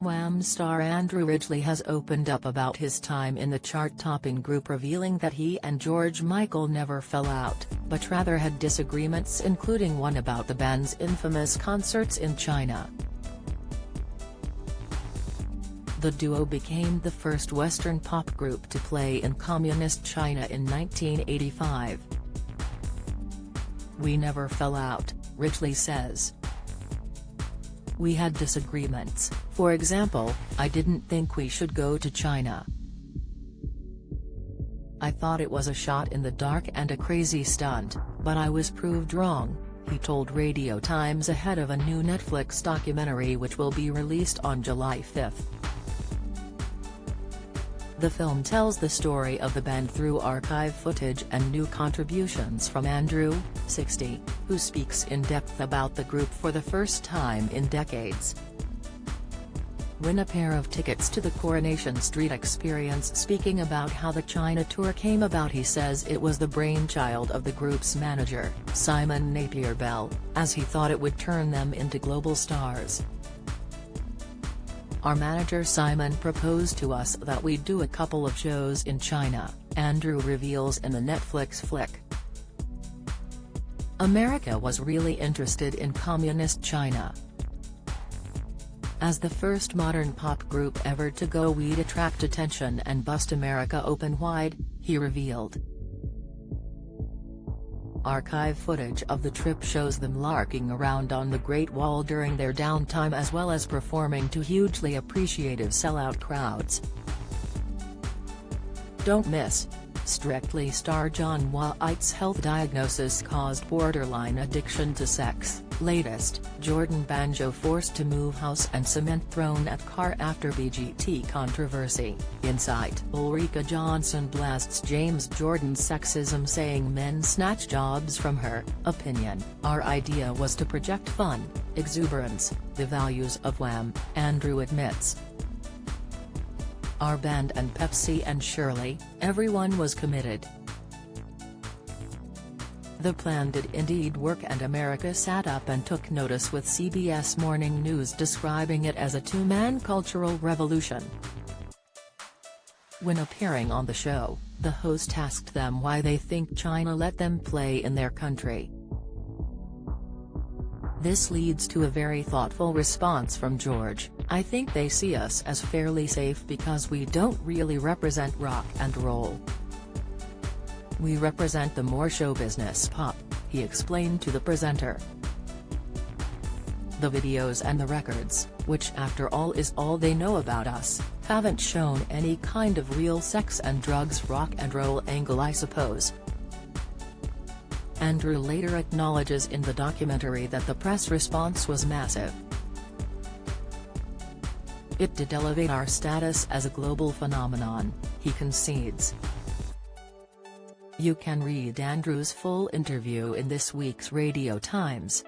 Wham star Andrew Ridgeley has opened up about his time in the chart-topping group, revealing that he and George Michael never fell out, but rather had disagreements, including one about the band's infamous concerts in China. The duo became the first Western pop group to play in Communist China in 1985. "We never fell out," Ridgeley says. "We had disagreements. For example, I didn't think we should go to China. I thought it was a shot in the dark and a crazy stunt, but I was proved wrong," he told Radio Times ahead of a new Netflix documentary which will be released on July 5. The film tells the story of the band through archive footage and new contributions from Andrew, 60, who speaks in depth about the group for the first time in decades. Win a pair of tickets to the Coronation Street Experience. Speaking about how the China tour came about, he says it was the brainchild of the group's manager, Simon Napier Bell, as he thought it would turn them into global stars. "Our manager Simon proposed to us that we'd do a couple of shows in China," Andrew reveals in the Netflix flick. "America was really interested in Communist China. As the first modern pop group ever to go, we'd attract attention and bust America open wide," he revealed. Archive footage of the trip shows them larking around on the Great Wall during their downtime, as well as performing to hugely appreciative sellout crowds. Don't miss. Strictly star Jon Voight's health diagnosis caused borderline addiction to sex. Latest, Jordan Banjo forced to move house and cement thrown at car after BGT controversy. Insight. Ulrika Johnson blasts James Jordan's sexism, saying men snatch jobs from her. Opinion. "Our idea was to project fun, exuberance, the values of Wham," Andrew admits. "Our band and Pepsi and Shirley, everyone was committed. The plan did indeed work, and America sat up and took notice," with CBS Morning News describing it as a two-man cultural revolution. When appearing on the show, the host asked them why they think China let them play in their country. This leads to a very thoughtful response from George: "I think they see us as fairly safe because we don't really represent rock and roll. We represent the more show business pop," he explained to the presenter. "The videos and the records, which after all is all they know about us, haven't shown any kind of real sex and drugs rock and roll angle, I suppose." Andrew later acknowledges in the documentary that the press response was massive. "It did elevate our status as a global phenomenon," he concedes. You can read Andrew's full interview in this week's Radio Times.